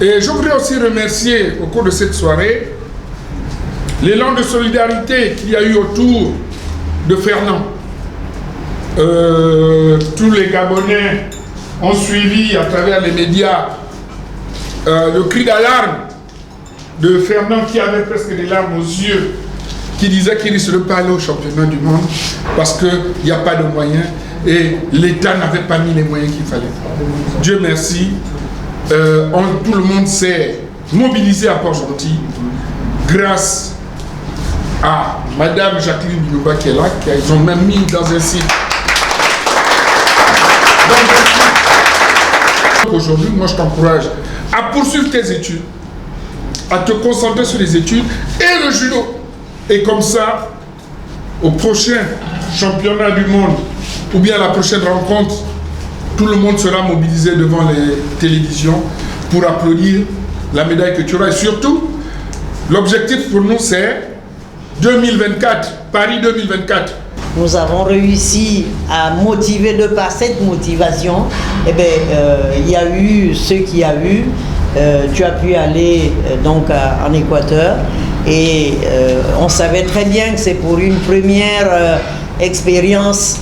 Et je voudrais aussi remercier au cours de cette soirée l'élan de solidarité qu'il y a eu autour de Fernand. Tous les Gabonais ont suivi à travers les médias le cri d'alarme de Fernand qui avait presque des larmes aux yeux, qui disait qu'il ne serait pas allé au championnat du monde parce qu'il n'y a pas de moyens et l'État n'avait pas mis les moyens qu'il fallait. Dieu merci, tout le monde s'est mobilisé à Port-Gentil grâce à Madame Jacqueline Bilouba qui est là, qu'ils ont même mis dans un site. Aujourd'hui, moi je t'encourage à poursuivre tes études, à te concentrer sur les études et le judo. Et comme ça, au prochain championnat du monde, ou bien à la prochaine rencontre, tout le monde sera mobilisé devant les télévisions pour applaudir la médaille que tu auras. Et surtout, l'objectif pour nous, c'est 2024, Paris 2024. Nous avons réussi à motiver, de par cette motivation, il y a eu ce qu'il y a eu. Tu as pu aller donc en Équateur et on savait très bien que c'est pour une première expérience.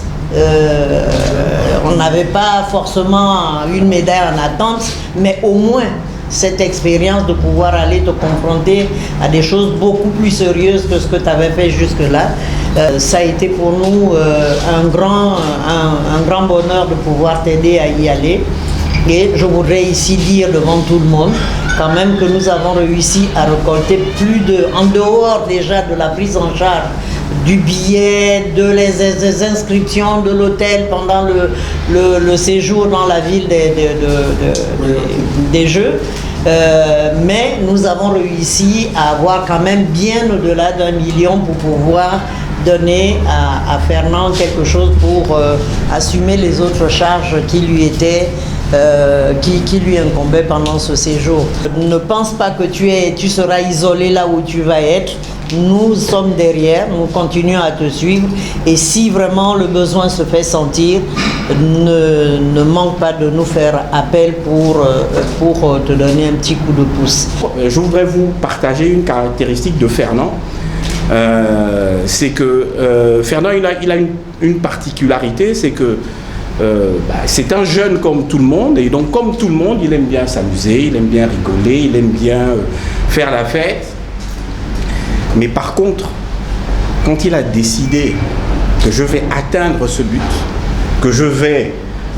On n'avait pas forcément une médaille en attente, mais au moins cette expérience de pouvoir aller te confronter à des choses beaucoup plus sérieuses que ce que tu avais fait jusque-là. Ça a été pour nous un grand bonheur de pouvoir t'aider à y aller. Et je voudrais ici dire devant tout le monde quand même que nous avons réussi à récolter en dehors déjà de la prise en charge du billet, des inscriptions de l'hôtel pendant le séjour dans la ville des Jeux. Mais nous avons réussi à avoir quand même bien au-delà d'1 million pour pouvoir donner à Fernand quelque chose pour assumer les autres charges qui lui étaient qui lui incombait pendant ce séjour. Ne pense pas que tu seras isolé là où tu vas être. Nous sommes derrière, nous continuons à te suivre et si vraiment le besoin se fait sentir, ne manque pas de nous faire appel pour te donner un petit coup de pouce. Je voudrais vous partager une caractéristique de Fernand. C'est que Fernand il a une particularité, c'est que c'est un jeune comme tout le monde et donc comme tout le monde il aime bien s'amuser, il aime bien rigoler, il aime bien faire la fête. Mais par contre, quand il a décidé que je vais atteindre ce but, que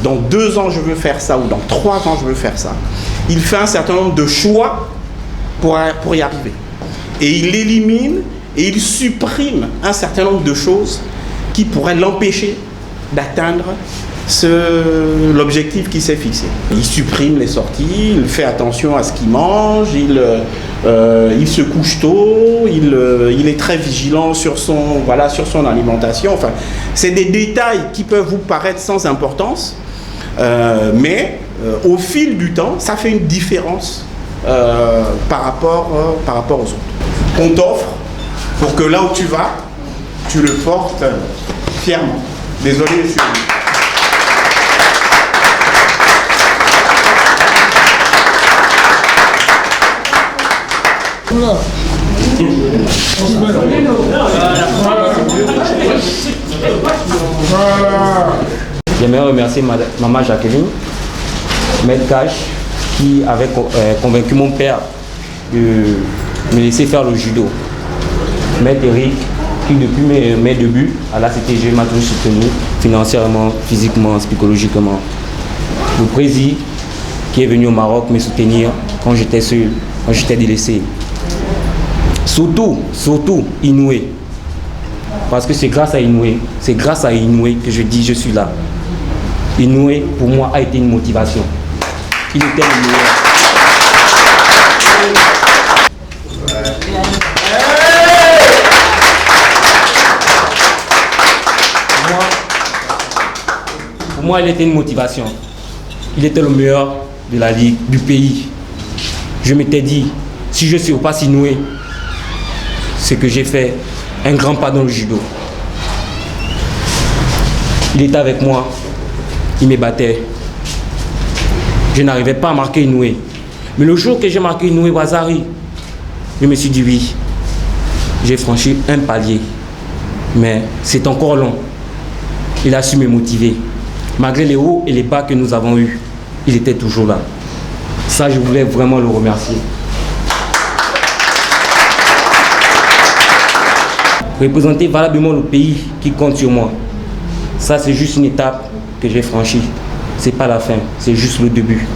dans 2 ans je veux faire ça ou dans 3 ans je veux faire ça, il fait un certain nombre de choix pour y arriver. Et il élimine et il supprime un certain nombre de choses qui pourraient l'empêcher d'atteindre l'objectif qu'il s'est fixé. Il supprime les sorties, il fait attention à ce qu'il mange, il se couche tôt, il est très vigilant sur son alimentation. Enfin, c'est des détails qui peuvent vous paraître sans importance, mais au fil du temps, ça fait une différence par rapport aux autres. On t'offre pour que là où tu vas, tu le portes fièrement. Désolé, je suis... J'aimerais remercier Maman Jacqueline, Maître Cash, qui avait convaincu mon père de me laisser faire le judo. Maître Eric, qui depuis mes débuts à la CTG m'a toujours soutenu financièrement, physiquement, psychologiquement. Le président qui est venu au Maroc me soutenir quand j'étais seul, quand j'étais délaissé. Surtout Inoué. Parce que c'est grâce à Inoué que je dis je suis là. Inoué, pour moi, a été une motivation. Il était le meilleur. Pour moi, il était une motivation. Il était le meilleur de la ligue, du pays. Je m'étais dit, si je ne suis pas Inoué, c'est que j'ai fait un grand pas dans le judo. Il était avec moi, il me battait. Je n'arrivais pas à marquer Inoué. Mais le jour que j'ai marqué Noé Wazari, je me suis dit oui, j'ai franchi un palier. Mais c'est encore long. Il a su me motiver. Malgré les hauts et les bas que nous avons eus, il était toujours là. Ça, je voulais vraiment le remercier. Représenter valablement le pays qui compte sur moi. Ça, c'est juste une étape que j'ai franchie. C'est pas la fin, c'est juste le début.